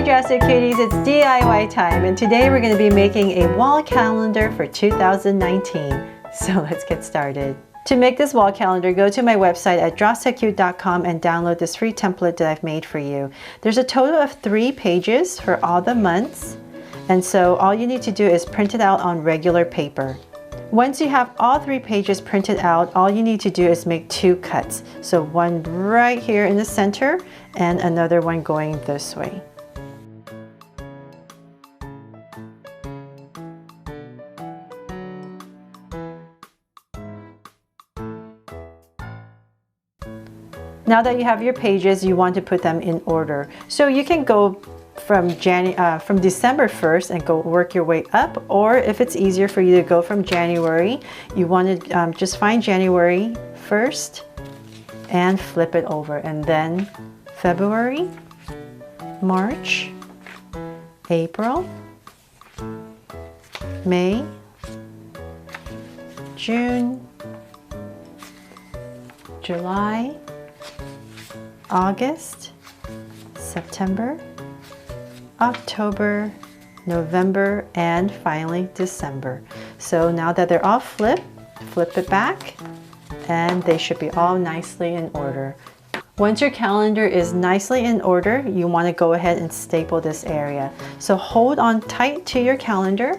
Drastic Cuties, it's DIY time, and today we're going to be making a wall calendar for 2019. So let's get started. To make this wall calendar, go to my website at drawstedcute.com and download this free template that I've made for you. There's a total of 3 pages for all the months, and so all you need to do is print it out on regular paper. Once you have all 3 pages printed out, all you need to do is make 2 cuts. So one right here in the center and another one going this way. Now that you have your pages, you want to put them in order. So you can go from December 1st and go work your way up, or if it's easier for you to go from January, you want to just find January 1st and flip it over, and then February, March, April, May, June, July, August, September, October, November, and finally December. So now that they're all flipped, flip it back and they should be all nicely in order. Once your calendar is nicely in order, you want to go ahead and staple this area. So hold on tight to your calendar.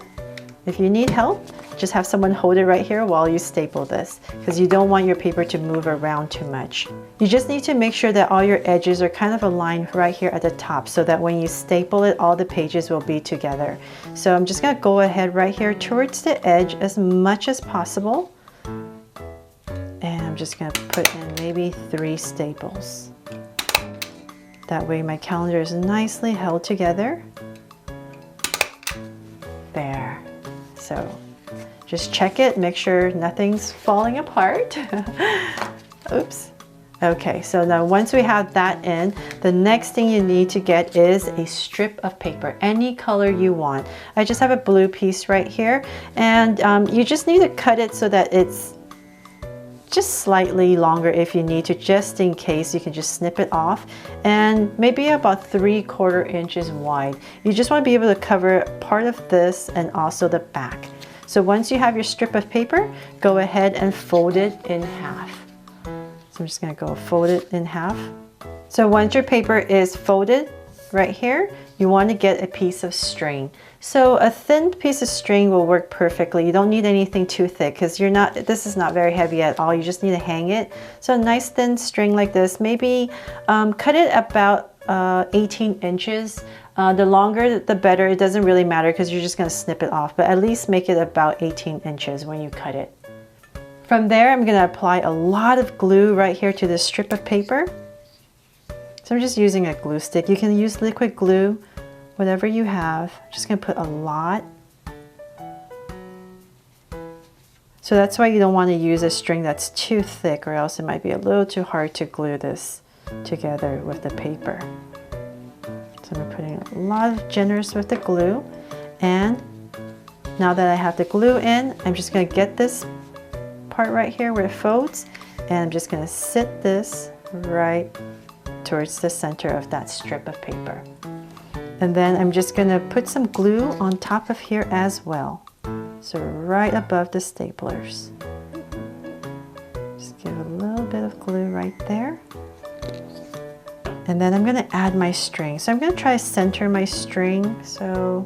If you need help, just have someone hold it right here while you staple this, because you don't want your paper to move around too much. You just need to make sure that all your edges are kind of aligned right here at the top, so that when you staple it, all the pages will be together. So I'm just going to go ahead right here towards the edge as much as possible. And I'm just going to put in maybe 3 staples. That way my calendar is nicely held together. There. So just check it, make sure nothing's falling apart. Oops. Okay, so now once we have that in, the next thing you need to get is a strip of paper, any color you want. I just have a blue piece right here, and you just need to cut it so that it's just slightly longer if you need to, just in case. You can just snip it off, and maybe about 3/4 inches wide. You just want to be able to cover part of this and also the back. So once you have your strip of paper, go ahead and fold it in half. So I'm just going to go fold it in half. So once your paper is folded right here, you want to get a piece of string. So a thin piece of string will work perfectly. You don't need anything too thick, because this is not very heavy at all. You just need to hang it. So a nice thin string like this, maybe cut it about 18 inches. The longer the better. It doesn't really matter because you're just going to snip it off, but at least make it about 18 inches when you cut it. From there, I'm going to apply a lot of glue right here to this strip of paper. So I'm just using a glue stick. You can use liquid glue, whatever you have. I'm just going to put a lot. So that's why you don't want to use a string that's too thick, or else it might be a little too hard to glue this together with the paper. So I'm putting a lot of generous with the glue, and now that I have the glue in, I'm just going to get this part right here where it folds, and I'm just going to sit this right towards the center of that strip of paper. And then I'm just going to put some glue on top of here as well, so right above the staplers. Just give a little bit of glue right there. And then I'm going to add my string. So I'm going to try to center my string. So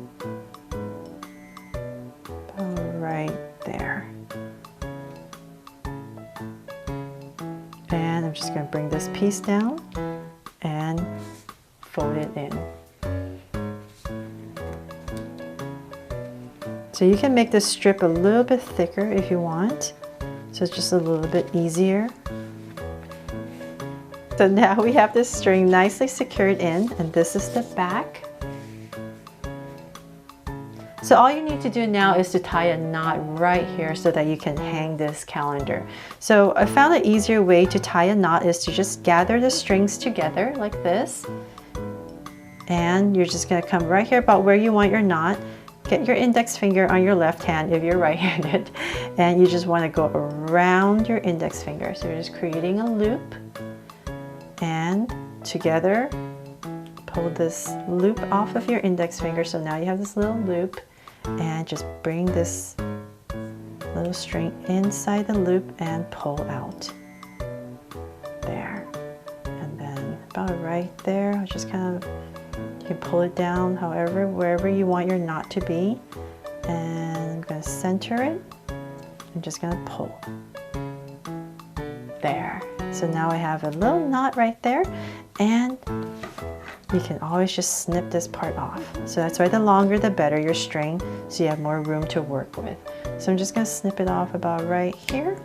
right there. And I'm just going to bring this piece down and fold it in. So you can make this strip a little bit thicker if you want. So it's just a little bit easier. So now we have this string nicely secured in, and this is the back. So all you need to do now is to tie a knot right here so that you can hang this calendar. So I found an easier way to tie a knot is to just gather the strings together like this. And you're just going to come right here about where you want your knot. Get your index finger on your left hand if you're right-handed, and you just want to go around your index finger. So you're just creating a loop, and together pull this loop off of your index finger. So now you have this little loop, and just bring this little string inside the loop and pull out. There. And then about right there, I'll just kind of, you can pull it down however, wherever you want your knot to be. And I'm going to center it. I'm just going to pull. There. So now I have a little knot right there, and you can always just snip this part off. So that's why the longer the better your string, so you have more room to work with. So I'm just going to snip it off about right here.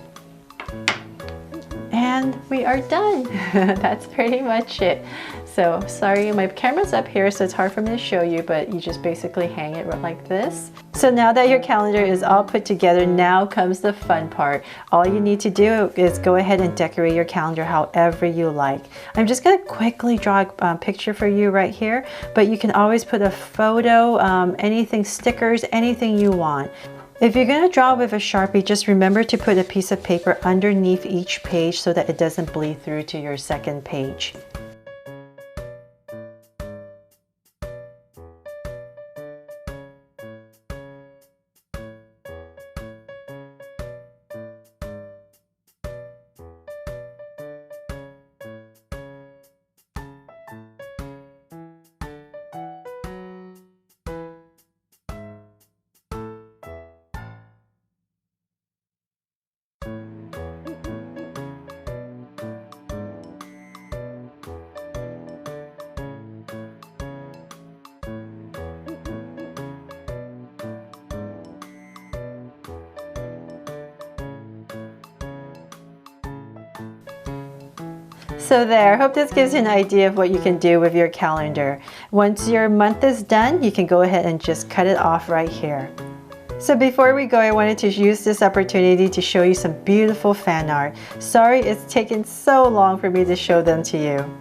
And we are done. That's pretty much it. So sorry, my camera's up here, so it's hard for me to show you, but you just basically hang it like this. So now that your calendar is all put together, now comes the fun part. All you need to do is go ahead and decorate your calendar however you like. I'm just going to quickly draw a picture for you right here, but you can always put a photo, anything, stickers, anything you want. If you're going to draw with a Sharpie, just remember to put a piece of paper underneath each page so that it doesn't bleed through to your second page. So there, I hope this gives you an idea of what you can do with your calendar. Once your month is done, you can go ahead and just cut it off right here. So before we go, I wanted to use this opportunity to show you some beautiful fan art. Sorry it's taken so long for me to show them to you.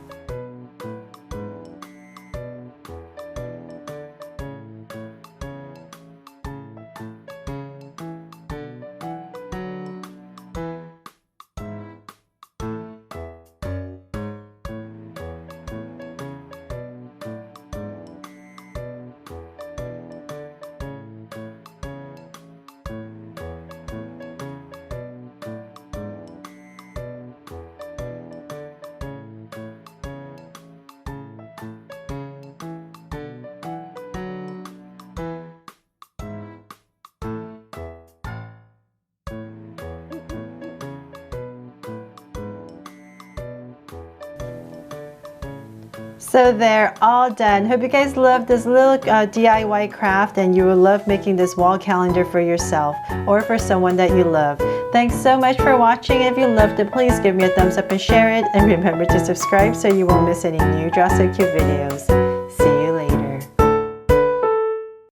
So they're all done. Hope you guys love this little DIY craft, and you will love making this wall calendar for yourself or for someone that you love. Thanks so much for watching. If you loved it, please give me a thumbs up and share it. And remember to subscribe so you won't miss any new Draw So Cute videos.